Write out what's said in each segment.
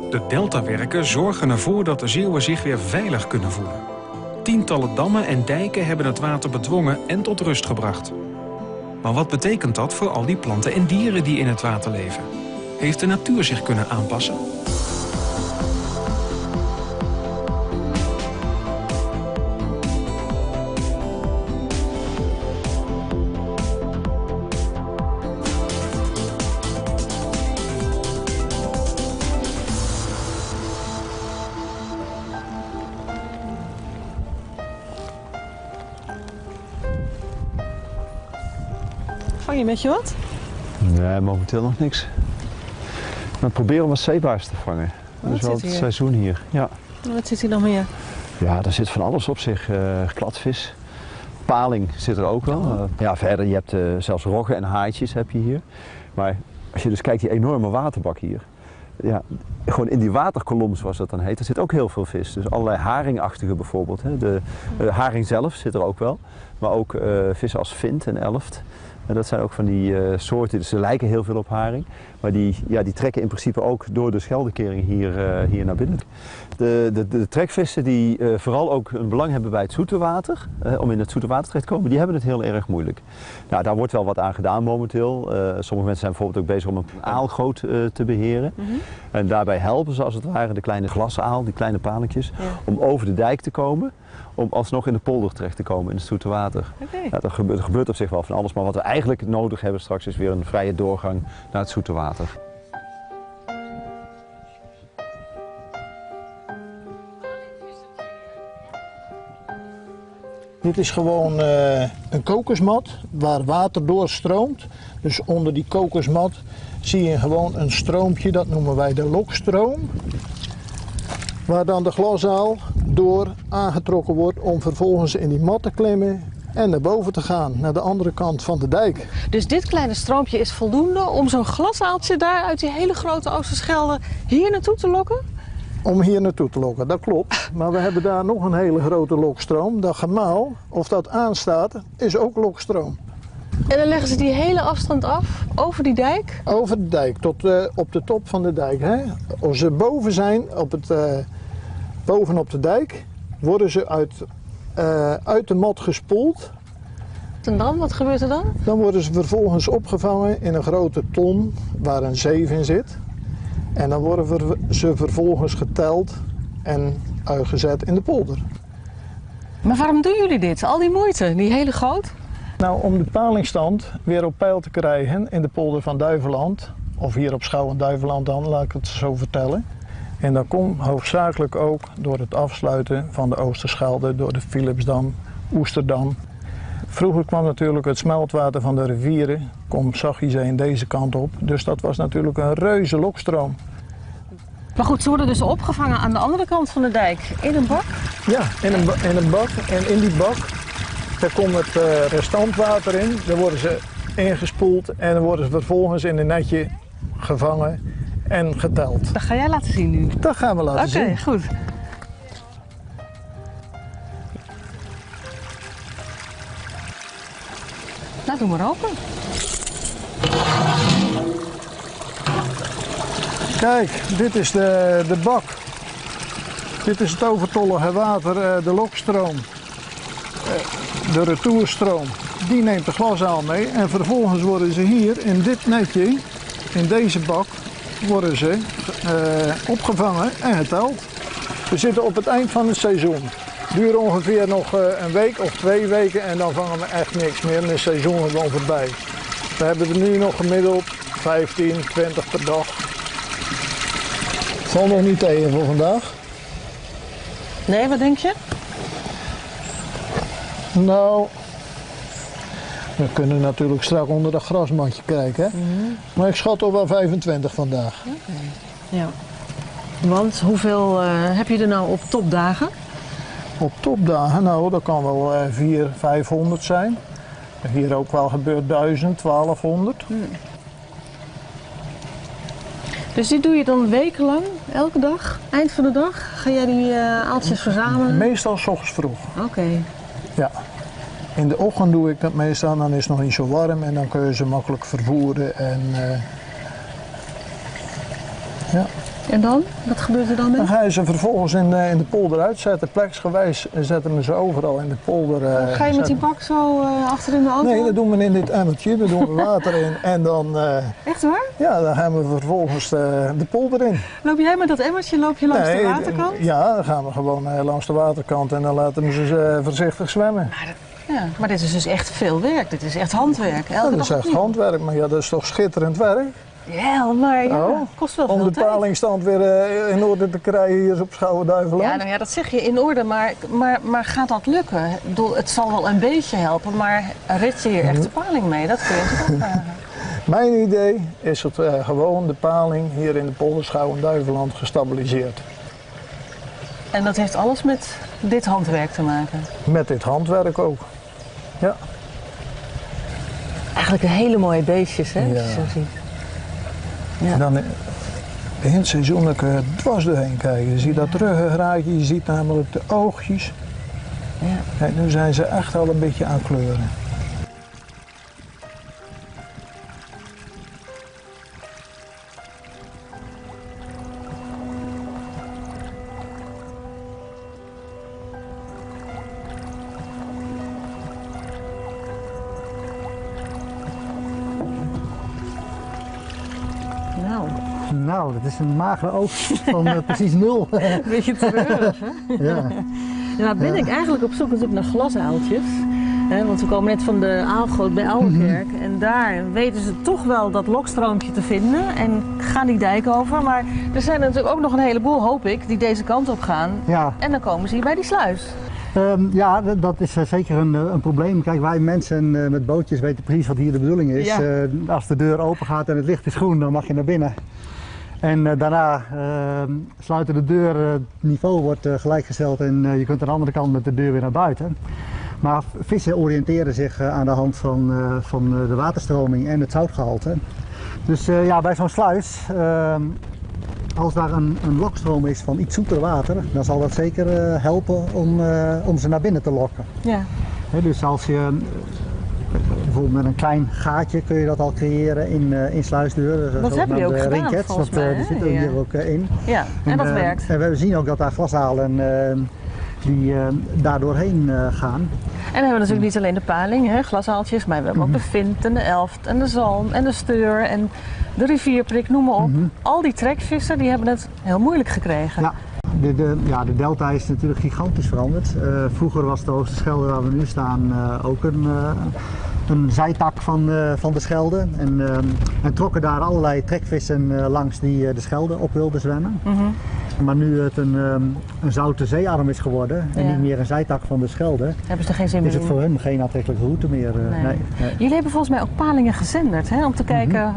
De deltawerken zorgen ervoor dat de Zeeuwen zich weer veilig kunnen voelen. Tientallen dammen en dijken hebben het water bedwongen en tot rust gebracht. Maar wat betekent dat voor al die planten en dieren die in het water leven? Heeft de natuur zich kunnen aanpassen? Vang je met je wat? Nee, momenteel nog niks. We proberen wat zeebaars te vangen. Dat is wel het seizoen hier. Ja. Wat zit hier nog meer? Ja, daar zit van alles op zich. Kladvis, paling zit er ook wel. Ja, verder, je hebt zelfs roggen en haaitjes heb je hier. Maar als je dus kijkt, die enorme waterbak hier. Ja, gewoon in die waterkolom, zoals dat dan heet, er zit ook heel veel vis. Dus allerlei haringachtige bijvoorbeeld. Hè. De haring zelf zit er ook wel. Maar ook vissen als vint en elft. En dat zijn ook van die soorten, dus ze lijken heel veel op haring. Maar die trekken in principe ook door de Scheldekering hier naar binnen. De trekvissen die vooral ook een belang hebben bij het zoete water, om in het zoete water terecht te komen, die hebben het heel erg moeilijk. Nou, daar wordt wel wat aan gedaan momenteel. Sommige mensen zijn bijvoorbeeld ook bezig om een aalgoot te beheren. En daarbij helpen ze als het ware de kleine glasaal, die kleine palinkjes, om over de dijk te komen. Om alsnog in de polder terecht te komen, in het zoete water. Ja, er gebeurt op zich wel van alles, maar wat we eigenlijk nodig hebben straks is weer een vrije doorgang naar het zoete water. Dit is gewoon een kokosmat waar water doorstroomt. Dus onder die kokosmat zie je gewoon een stroompje, dat noemen wij de lokstroom. Waar dan de glasaal door aangetrokken wordt om vervolgens in die mat te klimmen en naar boven te gaan, naar de andere kant van de dijk. Dus dit kleine stroompje is voldoende om zo'n glasaaltje daar uit die hele grote Oosterschelde hier naartoe te lokken? Om hier naartoe te lokken, dat klopt. Maar we hebben daar nog een hele grote lokstroom. Dat gemaal, of dat aanstaat, is ook lokstroom. En dan leggen ze die hele afstand af, over die dijk? Over de dijk, tot op de top van de dijk. Hè? Als ze boven zijn, bovenop de dijk, worden ze uit de mat gespoeld. En dan, wat gebeurt er dan? Dan worden ze vervolgens opgevangen in een grote ton waar een zeef in zit. En dan worden ze vervolgens geteld en uitgezet in de polder. Maar waarom doen jullie dit? Al die moeite, die hele groot? Nou, om de palingstand weer op peil te krijgen in de polder van Duiveland, of hier op Schouw en Duiveland dan, laat ik het zo vertellen. En dat komt hoofdzakelijk ook door het afsluiten van de Oosterschelde, door de Philipsdam, Oesterdam. Vroeger kwam natuurlijk het smeltwater van de rivieren, komt Zachiezee deze kant op, dus dat was natuurlijk een reuze lokstroom. Maar goed, ze worden dus opgevangen aan de andere kant van de dijk, in een bak? Ja, in een bak, en in die bak daar komt het restantwater in, daar worden ze ingespoeld en dan worden ze vervolgens in een netje gevangen en geteld. Dat ga jij laten zien nu? Dat gaan we laten zien. Oké, goed. Nou, doe maar open. Kijk, dit is de bak. Dit is het overtollige water, de lokstroom. De retourstroom. Die neemt de glasaal mee en vervolgens worden ze hier in dit netje, in deze bak, worden ze opgevangen en geteld. We zitten op het eind van het seizoen. Het duurt ongeveer nog een week of 2 weken en dan vangen we echt niks meer en is het seizoen gewoon voorbij. We hebben er nu nog gemiddeld 15, 20 per dag. Valt nog niet tegen voor vandaag. Nee, wat denk je? Nou, we kunnen natuurlijk strak onder dat grasmatje kijken, hè? Maar ik schat toch wel 25 vandaag. Okay. Ja. Want hoeveel heb je er nou op topdagen? Op topdagen, nou dat kan wel 400, 500 zijn. Hier ook wel gebeurt 1000, 1200. Dus die doe je dan wekenlang, elke dag, eind van de dag? Ga jij die aaltjes verzamelen? Meestal 's ochtends vroeg. Oké. Ja. In de ochtend doe ik dat meestal, dan is het nog niet zo warm en dan kun je ze makkelijk vervoeren. En Ja. En dan? Wat gebeurt er dan Dan mee? ga je ze vervolgens in de polder uitzetten. Pleksgewijs zetten we ze overal in de polder. Ga je met die bak zo achter in de auto? Nee, dat doen we in dit emmertje. Daar doen we water in. En dan, Echt waar? ja, dan gaan we vervolgens de polder in. Loop jij met dat emmertje langs de waterkant? Ja, dan gaan we gewoon langs de waterkant en dan laten we ze voorzichtig zwemmen. Ja, maar dit is dus echt veel werk. Dit is echt handwerk. Elke Dat is dag echt opnieuw. handwerk, maar ja, dat is toch schitterend werk. Ja, maar ja, Oh, kost wel Om veel de tijd. palingstand weer in orde te krijgen hier op Schouwen-Duiveland. Ja, nou ja, dat zeg je in orde, maar gaat dat lukken? Ik bedoel, het zal wel een beetje helpen, maar red je hier echt de paling mee? Dat kun je natuurlijk ook vragen. Mijn idee is het gewoon de paling hier in de polder Schouwen-Duiveland gestabiliseerd. En dat heeft alles met dit handwerk te maken? Met dit handwerk ook. Ja. Eigenlijk een hele mooie beestjes, hè, als je Ja. zo ziet. Ja. En dan in het seizoen dan kun je dwars doorheen kijken. Je ziet dat ruggengraatje, je ziet namelijk de oogjes. Ja. En nu zijn ze echt al een beetje aan kleuren. Nou, Nou, dat is een magere oogst van precies 0. een beetje treurig, hè? Ja. Ja, nou ben ik eigenlijk op zoek natuurlijk naar glasaaltjes. Hè, want we komen net van de aalgoot bij Ouwerkerk. En daar weten ze toch wel dat lokstroompje te vinden. En gaan die dijk over. Maar er zijn er natuurlijk ook nog een heleboel, hoop ik, die deze kant op gaan. Ja, En dan komen ze hier bij die sluis. ja, dat is zeker een probleem. Kijk, wij mensen met bootjes weten precies wat hier de bedoeling is. Ja. Als de deur open gaat en het licht is groen, dan mag je naar binnen. En daarna sluiten de deur, het niveau wordt gelijkgesteld en je kunt aan de andere kant met de deur weer naar buiten. Maar vissen oriënteren zich aan de hand van de waterstroming en het zoutgehalte. Dus ja, bij zo'n sluis, als daar een lokstroom is van iets zoeter water, dan zal dat zeker helpen om ze naar binnen te lokken. Ja. Dus als je bijvoorbeeld met een klein gaatje kun je dat al creëren in sluisdeuren. Dat hebben die ook gedaan, rinkets, volgens dat mij, die hè? zitten Ja. hier ook in. Ja, en dat werkt. En we zien ook dat daar glashalen die daar doorheen gaan. En dan hebben we natuurlijk niet alleen de paling, hè, glasaaltjes, maar we hebben ook de vint en de elft en de zalm en de steur en de rivierprik, noem maar op. Al die trekvissen die hebben het heel moeilijk gekregen. Ja. De delta is natuurlijk gigantisch veranderd. Vroeger was de Oosterschelde waar we nu staan ook een zijtak van de Schelde. En trokken daar allerlei trekvissen langs die de Schelde op wilden zwemmen. Maar nu het een zoute zeearm is geworden en Ja. niet meer een zijtak van de Schelde, Hebben ze er geen zin meer is het in. voor hun geen aantrekkelijke route meer. Nee. Jullie hebben volgens mij ook palingen gezenderd, hè, om te kijken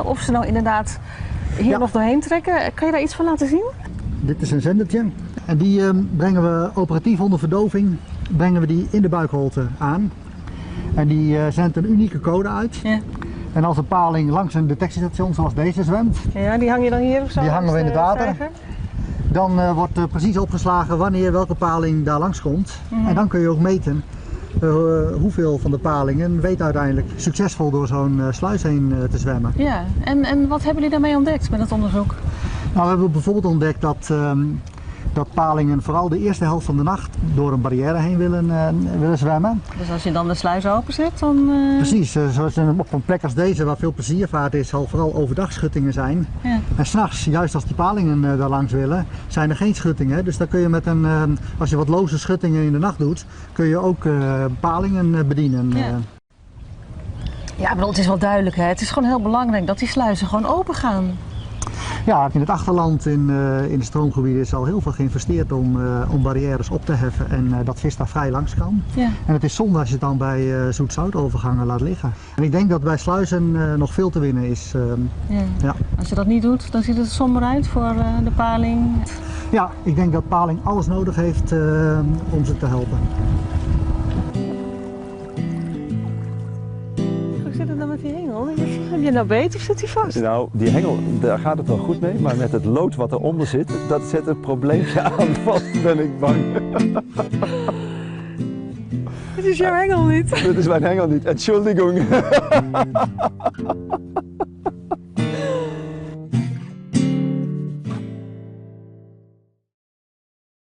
of ze nou inderdaad hier Ja. nog doorheen trekken. Kan je daar iets van laten zien? Dit is een zendertje en die brengen we operatief onder verdoving in de buikholte aan. En die zendt een unieke code uit. Ja. En als een paling langs een detectiestation zoals deze zwemt, Ja, die hang je dan hier of zo? Die hangen we in het water. Stijger? dan wordt precies opgeslagen wanneer welke paling daar langs komt. En dan kun je ook meten hoeveel van de palingen weet uiteindelijk succesvol door zo'n sluis heen te zwemmen. Ja, en wat hebben jullie daarmee ontdekt met het onderzoek? Nou, we hebben bijvoorbeeld ontdekt dat palingen vooral de eerste helft van de nacht door een barrière heen willen zwemmen. Dus als je dan de sluis openzet, dan... Precies, zoals op een plek als deze waar veel pleziervaart is, zal vooral overdag schuttingen zijn. Ja. En s'nachts, juist als die palingen daar langs willen, zijn er geen schuttingen. Dus dan kun je met als je wat loze schuttingen in de nacht doet, kun je ook palingen bedienen. Ja. Ja, ik bedoel, het is wel duidelijk, hè. Het is gewoon heel belangrijk dat die sluizen gewoon open gaan. Ja, in het achterland in de stroomgebieden is al heel veel geïnvesteerd om barrières op te heffen en dat vis daar vrij langs kan. Ja. En het is zonde als je het dan bij zoet-zoutovergangen laat liggen. En ik denk dat bij sluizen nog veel te winnen is. Ja. Ja. Als je dat niet doet, dan ziet het er somber uit voor de paling. Ja, ik denk dat paling alles nodig heeft om ze te helpen. Hoe zit het dan met die hengel? Heb je nou beet of zit hij vast? Nou, die hengel, daar gaat het wel goed mee, maar met het lood wat eronder zit, dat zet een probleempje aan vast, ben ik bang. Het is jouw hengel niet. Dit is mijn hengel niet. Entschuldigung.